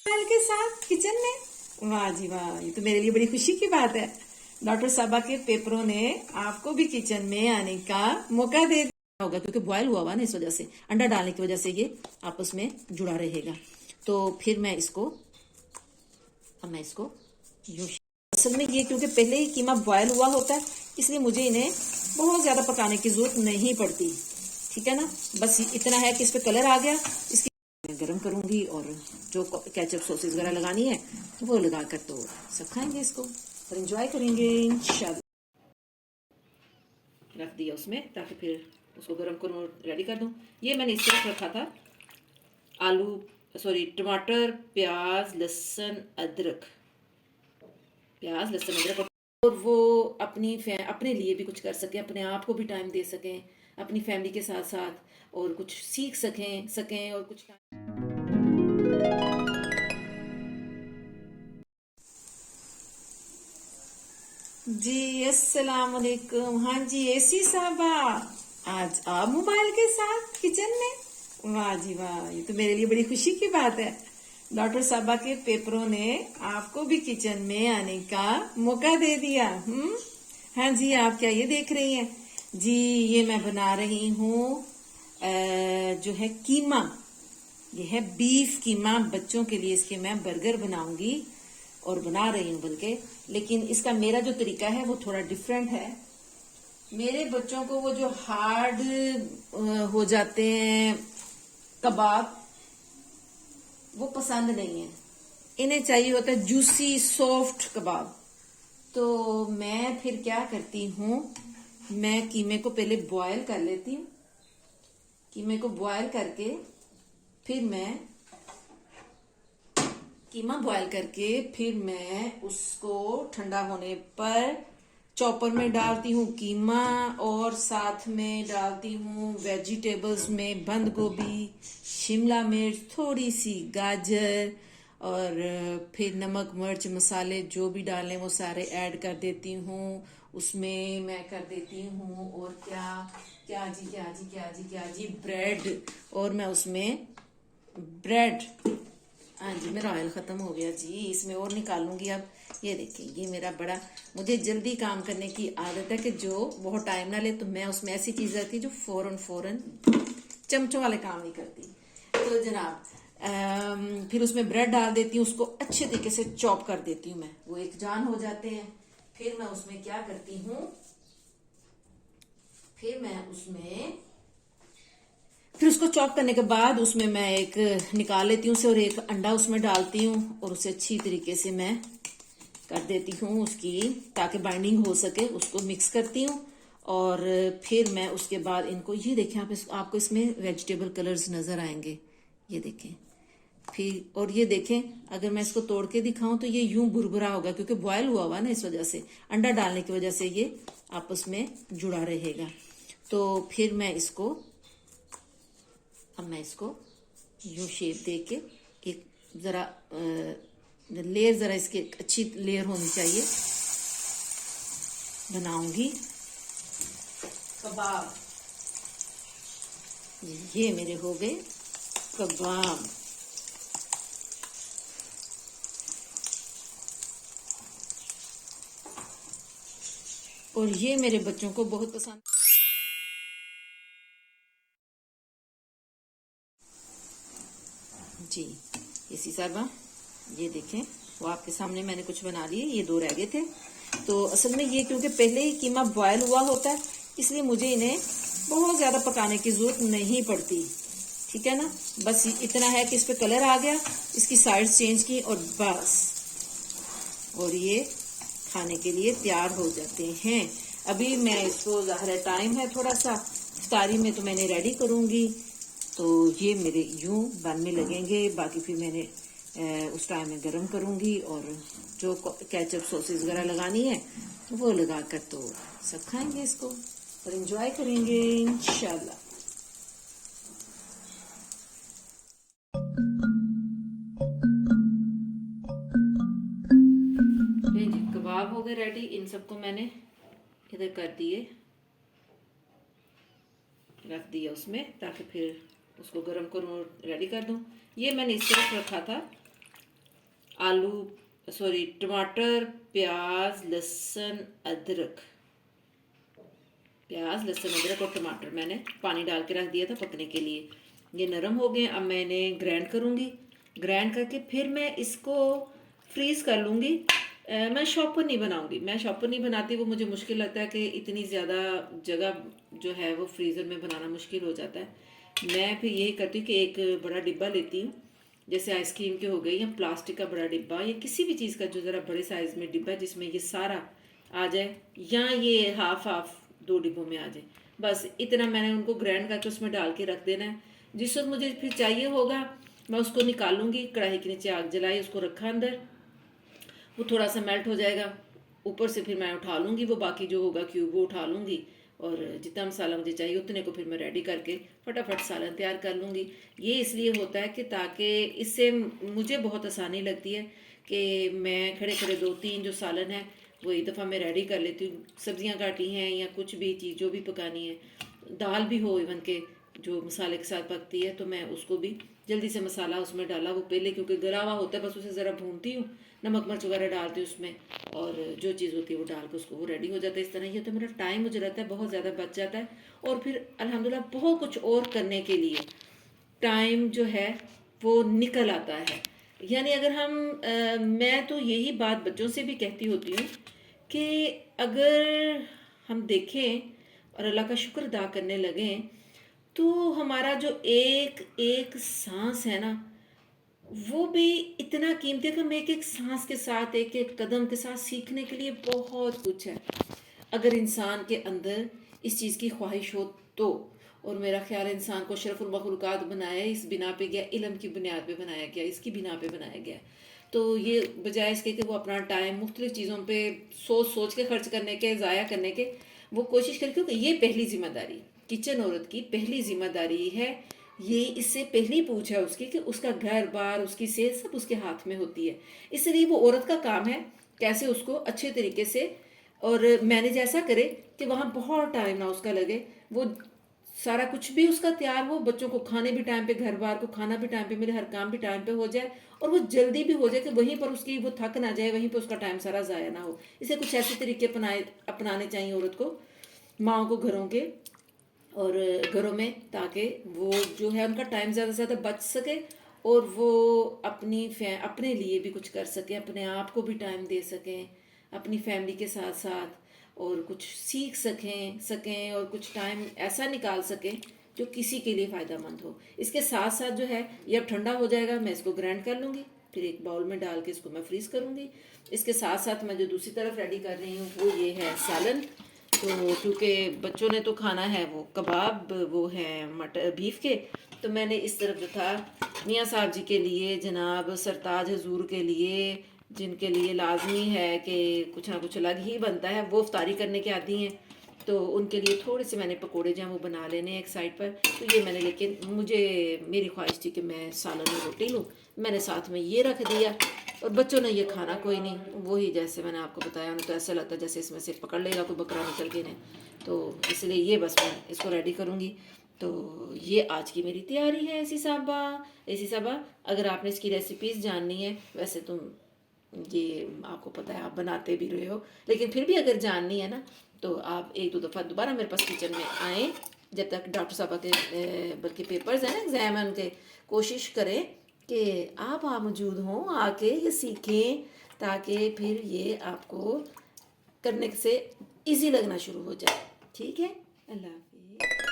Mobile के साथ kitchen में। वाह जी वाह, ये तो मेरे लिए बड़ी खुशी की बात है। डॉक्टर साहबा के पेपरों ने आपको भी किचन में आने का मौका दे दिया होगा, क्योंकि बॉयल हुआ हुआ ना, इस वजह से अंडा डालने की वजह से ये आपस में जुड़ा रहेगा। तो फिर मैं इसको यूं, असल में ये क्योंकि पहले ही कीमा बॉयल हुआ होता है, इसलिए मुझे इन्हें बहुत ज्यादा पकाने की जरूरत नहीं पड़ती। ठीक है ना, बस इतना है कि इस पे कलर आ गया। इसकी मैं गरम करूंगी और जो केचप सॉसेस वगैरह लगानी है वो लगाकर तो सब खाएंगे इसको और एंजॉय करेंगे इंशाल्लाह। रख दिया उसमें ताकि फिर उसको गरम करूँ और रेडी कर दूँ। ये मैंने इस तरफ रखा था टमाटर, प्याज, लहसुन, अदरक, और वो अपने लिए भी कुछ कर सकें, अपने आप को भी टाइम दे सकें, अपनी फैमिली के साथ साथ, और कुछ सीख सकें और कुछ जी अस्सलाम वालेकुम। हाँ जी एसी साहबा, आज आप मोबाइल के साथ किचन में। वाह जी वाह, ये तो मेरे लिए बड़ी खुशी की बात है। डॉक्टर साहबा के पेपरों ने आपको भी किचन में आने का मौका दे दिया। हाँ जी, आप क्या ये देख रही हैं जी? ये मैं बना रही हूँ जो है कीमा, ये है बीफ कीमा। बच्चों के लिए इसके मैं बर्गर बनाऊंगी और बना रही हूँ बल्कि, लेकिन इसका मेरा जो तरीका है वो थोड़ा डिफरेंट है। मेरे बच्चों को वो जो हार्ड हो जाते हैं कबाब, वो पसंद नहीं है। इन्हें चाहिए होता है जूसी सॉफ्ट कबाब। तो मैं फिर क्या करती हूँ, मैं कीमे को पहले बॉयल कर लेती हूँ। कीमे को बॉयल करके फिर मैं कीमा बॉयल करके फिर मैं उसको ठंडा होने पर चॉपर में डालती हूँ कीमा, और साथ में डालती हूँ वेजिटेबल्स में बंद गोभी, शिमला मिर्च, थोड़ी सी गाजर, और फिर नमक मिर्च मसाले जो भी डालने वो सारे ऐड कर देती हूँ। उसमें मैं कर देती हूँ और क्या क्या जी क्या जी क्या जी क्या जी ब्रेड, और मैं उसमें ब्रेड, हाँ जी मेरा ऑयल खत्म हो गया जी, इसमें और निकालूंगी अब। ये देखिए, ये मेरा बड़ा, मुझे जल्दी काम करने की आदत है कि जो बहुत टाइम ना ले, तो मैं उसमें ऐसी चीज रहती है जो फौरन चमचों वाले काम नहीं करती। तो जनाब फिर उसमें ब्रेड डाल देती हूँ, उसको अच्छे तरीके से चॉप कर देती हूँ मैं, वो एक जान हो जाते हैं। फिर मैं उसमें क्या करती हूँ, फिर उसको चॉप करने के बाद उसमें मैं एक निकाल लेती हूँ उसे, और एक अंडा उसमें डालती हूँ और उसे अच्छी तरीके से मैं कर देती हूँ उसकी, ताकि बाइंडिंग हो सके। उसको मिक्स करती हूँ और फिर मैं उसके बाद इनको, ये देखें आप, आपको इसमें वेजिटेबल कलर्स नजर आएंगे, ये देखें। फिर और ये देखें, अगर मैं इसको तोड़ के दिखाऊं तो ये यूं भुरभुरा होगा, क्योंकि बॉयल हुआ हुआ ना, इस वजह से अंडा डालने की वजह से ये आपस में जुड़ा रहेगा। तो फिर अब मैं इसको यूं शेप दे के एक जरा लेयर, जरा इसकी अच्छी लेयर होनी चाहिए, बनाऊंगी कबाब। ये मेरे हो गए कबाब। और ये मेरे बच्चों को बहुत पसंद। जी इसी साहबा, ये देखें, वो आपके सामने मैंने कुछ बना लिए, ये दो रह गए थे। तो असल में ये क्योंकि पहले ही कीमा बॉयल हुआ होता है, इसलिए मुझे इन्हें बहुत ज्यादा पकाने की जरूरत नहीं पड़ती। ठीक है ना, बस इतना है कि इस पे कलर आ गया, इसकी साइड्स चेंज की और बस, और ये खाने के लिए तैयार हो जाते हैं। अभी मैं इसको, ज़ाहिर है टाइम है थोड़ा सा, इफ्तारी में तो मैंने रेडी करूंगी। तो ये मेरे यूं बनने लगेंगे, बाकी फिर मैंने उस टाइम में गरम करूंगी, और जो केचप सॉसेस वगैरह लगानी है वो लगाकर तो सब खाएंगे इसको और एंजॉय करेंगे इंशाल्लाह। जी कबाब हो गए रेडी, इन सबको मैंने इधर कर दिए, रख दिया उसमें, ताकि फिर उसको गर्म करूँ और रेडी कर दूँ। ये मैंने इस तरफ रखा था आलू, सॉरी, टमाटर, प्याज, लहसुन, अदरक, प्याज, लहसुन, अदरक और टमाटर मैंने पानी डाल के रख दिया था पकने के लिए। ये नरम हो गए। अब मैं इन्हें ग्राइंड करूँगी। ग्राइंड करके फिर मैं इसको फ्रीज़ कर लूँगी। मैं शॉपर नहीं बनाऊँगी, मैं शॉपर नहीं बनाती, वो मुझे मुश्किल लगता है कि इतनी ज़्यादा जगह जो है वो फ्रीज़र में बनाना मुश्किल हो जाता है। मैं फिर यही करती हूँ कि एक बड़ा डिब्बा लेती हूँ, जैसे आइसक्रीम के हो गई, या प्लास्टिक का बड़ा डिब्बा, या किसी भी चीज़ का जो ज़रा बड़े साइज़ में डिब्बा जिसमें ये सारा आ जाए, या ये हाफ हाफ 2 डिब्बों में आ जाए। बस इतना मैंने उनको ग्राइंड करके उसमें डाल के रख देना है। जिस वक्त मुझे फिर चाहिए होगा मैं उसको निकालूंगी, कढ़ाई के नीचे आग जलाई, उसको रखा अंदर, वो थोड़ा सा मेल्ट हो जाएगा, ऊपर से फिर मैं उठा लूँगी, वो बाकी जो होगा क्यूब वो उठा लूँगी, और जितना मसाला मुझे चाहिए उतने को फिर मैं रेडी करके फटाफट सालन तैयार कर लूँगी। ये इसलिए होता है कि ताकि इससे मुझे बहुत आसानी लगती है कि मैं खड़े खड़े 2-3 जो सालन है वो एक दफ़ा मैं रेडी कर लेती हूँ। सब्जियाँ काटी हैं या कुछ भी चीज़ जो भी पकानी है, दाल भी हो इवन के जो मसाले के साथ पकती है, तो मैं उसको भी जल्दी से मसाला उसमें डाला, वो पहले क्योंकि गला हुआ होता है, बस उसे ज़रा भूनती हूँ, नमक मिर्च वगैरह डालती हूँ उसमें, और जो चीज़ होती है वो डाल के उसको वो रेडी हो जाता है। इस तरह ये तो मेरा टाइम मुझे रहता है बहुत ज़्यादा बच जाता है, और फिर अल्हम्दुलिल्लाह बहुत कुछ और करने के लिए टाइम जो है वो निकल आता है। यानी अगर हम मैं तो यही बात बच्चों से भी कहती होती हूँ कि अगर हम देखें और अल्लाह का शुक्र अदा करने लगें, तो हमारा जो एक एक सांस है ना, वो भी इतना कीमती है कि हम एक एक सांस के साथ, एक एक कदम के साथ सीखने के लिए बहुत कुछ है, अगर इंसान के अंदर इस चीज़ की ख्वाहिश हो तो। और मेरा ख्याल है इंसान को अशरफुल मखलूक़ात बनाया इस बिना पे गया, इल्म की बुनियाद पे बनाया गया, इसकी बिना पे बनाया गया। तो ये बजाय इसके कि वो अपना टाइम मुख्तलिफ़ चीज़ों पे सोच सोच के खर्च करने के, ज़ाया करने के, वो कोशिश करे, क्योंकि ये पहली जिम्मेदारी किचन औरत की पहली जिम्मेदारी है। ये इससे पहली पूछ है उसकी कि उसका घर बार, उसकी सेहत सब उसके हाथ में होती है। इसलिए वो औरत का काम है कैसे उसको अच्छे तरीके से और मैनेज ऐसा करे कि वहाँ बहुत टाइम ना उसका लगे, वो सारा कुछ भी उसका तैयार हो, बच्चों को खाने भी टाइम पे, घर बार को खाना भी टाइम पे मिले, हर काम भी टाइम पे हो जाए, और वो जल्दी भी हो जाए कि वहीं पर उसकी वो थक ना जाए, वहीं पर उसका टाइम सारा ज़ाया ना हो। इसे कुछ ऐसे तरीके अपनाने चाहिए औरत को, माओ को घरों के और घरों में, ताकि वो जो है उनका टाइम ज़्यादा से ज़्यादा बच सके, और वो अपने लिए भी कुछ कर सकें, अपने आप को भी टाइम दे सकें अपनी फैमिली के साथ साथ, और कुछ सीख सकें और कुछ टाइम ऐसा निकाल सकें जो किसी के लिए फ़ायदेमंद हो। इसके साथ साथ जो है ये अब ठंडा हो जाएगा, मैं इसको ग्राइंड कर लूँगी, फिर एक बाउल में डाल के इसको मैं फ्रीज़ करूँगी। इसके साथ साथ मैं जो दूसरी तरफ रेडी कर रही हूँ वो ये है सालन। तो क्योंकि बच्चों ने तो खाना है वो कबाब, वो है मटर बीफ के, तो मैंने इस तरफ जो था मियाँ साहब जी के लिए, जनाब सरताज हजूर के लिए, जिनके लिए लाजमी है कि कुछ ना कुछ अलग ही बनता है, वो इफ्तारी करने के आदी हैं, तो उनके लिए थोड़े से मैंने पकोड़े जो हैं वो बना लेने एक साइड पर। तो ये मैंने, लेकिन मुझे मेरी ख्वाहिश थी कि मैं सालन में रोटी लूँ, मैंने साथ में ये रख दिया, और बच्चों ने ये खाना कोई नहीं, वही जैसे मैंने आपको बताया, उन्हें तो ऐसा लगता है जैसे इसमें से पकड़ लेगा कोई बकरा निकल के, नहीं, तो इसलिए ये बस मैं इसको रेडी करूँगी। तो ये आज की मेरी तैयारी है ऐसी साबा। अगर आपने इसकी रेसिपीज़ जाननी है, वैसे तुम ये आपको पता है आप बनाते भी रहे हो, लेकिन फिर भी अगर जाननी है ना, तो आप 1-2 दफ़ा दोबारा मेरे पास किचन में आएँ, जब तक डॉक्टर साहबा के बल्कि पेपर्स हैं ना, एग्ज़ाम है उनके, कोशिश करें कि आप मौजूद हों, आके ये सीखें, ताकि फिर ये आपको करने से इजी लगना शुरू हो जाए। ठीक है, अल्लाह हाफिज़।